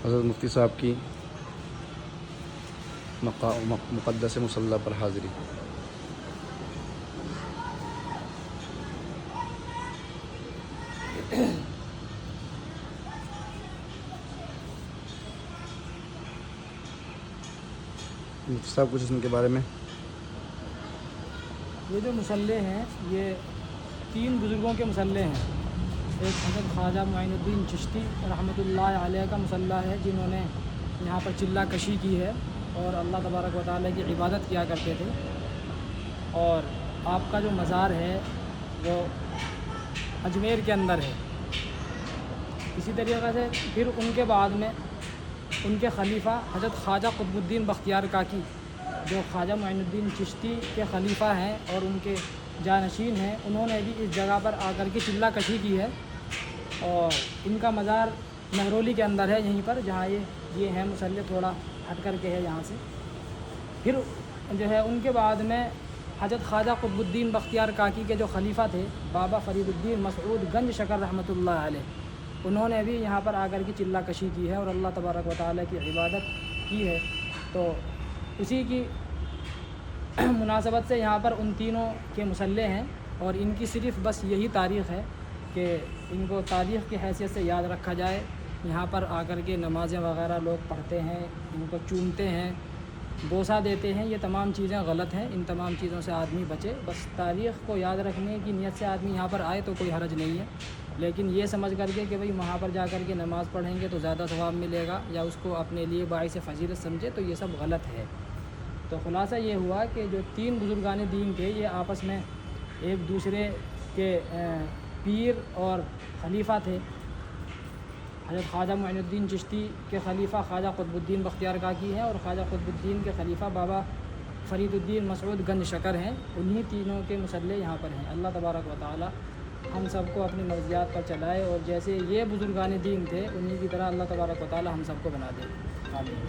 حضرت مفتی صاحب کی مقدس مصلی پر حاضری۔ مفتی صاحب کچھ ان کے بارے میں؟ یہ جو مصلی ہیں یہ 3 بزرگوں کے مصلی ہیں۔ ایک حضرت خواجہ معین الدین چشتی رحمۃ اللہ علیہ کا مصلی ہے، جنہوں نے یہاں پر چلہ کشی کی ہے اور اللہ تبارک و تعالیٰ کی عبادت کیا کرتے تھے۔ اور آپ کا جو مزار ہے وہ اجمیر کے اندر ہے۔ اسی طریقے سے پھر ان کے بعد میں ان کے خلیفہ حضرت خواجہ قطب الدین بختیار کاکی، جو خواجہ معین الدین چشتی کے خلیفہ ہیں اور ان کے جانشین ہیں، انہوں نے بھی اس جگہ پر آ کر کے چلہ کشی کی ہے۔ اور ان کا مزار مہرولی کے اندر ہے، یہیں پر جہاں یہ ہے مصلی، تھوڑا ہٹ کر کے ہے یہاں سے۔ پھر جو ہے ان کے بعد میں حضرت خواجہ قطب الدین بختیار کاکی کے جو خلیفہ تھے بابا فرید الدین مسعود گنج شکر رحمۃ اللہ علیہ، انہوں نے بھی یہاں پر آ کر کے چلہ کشی کی ہے اور اللہ تبارک و تعالیٰ کی عبادت کی ہے۔ تو اسی کی مناسبت سے یہاں پر ان تینوں کے مصلی ہیں، اور ان کی صرف بس یہی تاریخ ہے کہ ان کو تاریخ کی حیثیت سے یاد رکھا جائے۔ یہاں پر آ کر کے نمازیں وغیرہ لوگ پڑھتے ہیں، ان کو چومتے ہیں، بوسہ دیتے ہیں، یہ تمام چیزیں غلط ہیں۔ ان تمام چیزوں سے آدمی بچے۔ بس تاریخ کو یاد رکھنے کی نیت سے آدمی یہاں پر آئے تو کوئی حرج نہیں ہے، لیکن یہ سمجھ کر کے کہ بھئی وہاں پر جا کر کے نماز پڑھیں گے تو زیادہ ثواب ملے گا، یا اس کو اپنے لیے باعث فضیلت سمجھے، تو یہ سب غلط ہے۔ تو خلاصہ یہ ہوا کہ جو 3 بزرگان دین تھے یہ آپس میں ایک دوسرے کے پیر اور خلیفہ تھے۔ حضرت خواجہ معین الدین چشتی کے خلیفہ خواجہ قطب الدین بختیار کاکی ہیں، اور خواجہ قطب الدین کے خلیفہ بابا فرید الدین مسعود گنج شکر ہیں۔ انہی تینوں کے مصلی یہاں پر ہیں۔ اللہ تبارک و تعالی ہم سب کو اپنی مرضیات پر چلائے، اور جیسے یہ بزرگان دین تھے انہی کی طرح اللہ تبارک و تعالی ہم سب کو بنا دے۔ آمین۔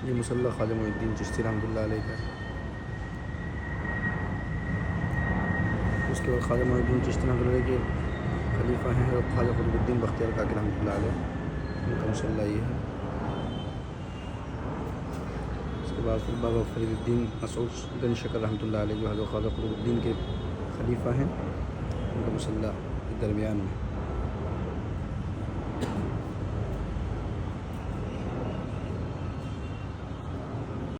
یہ مصلی خواجہ معین الدین چشتی رحمۃ اللہ علیہ کا ہے۔ اس کے بعد خواجہ معین الدین چشتی رحمۃ اللہ علیہ کے خلیفہ ہیں اور خواجہ قطب الدین بختیار کاکی رحمۃ اللہ علیہ، ان کا مصلی یہ ہے۔ اس کے بعد پھر بابا فرید الدین مسعود گنج شکر رحمۃ اللہ علیہ، جو حضرت خواجہ قطب الدین کے خلیفہ ہیں، ان کا مصلی درمیان میں۔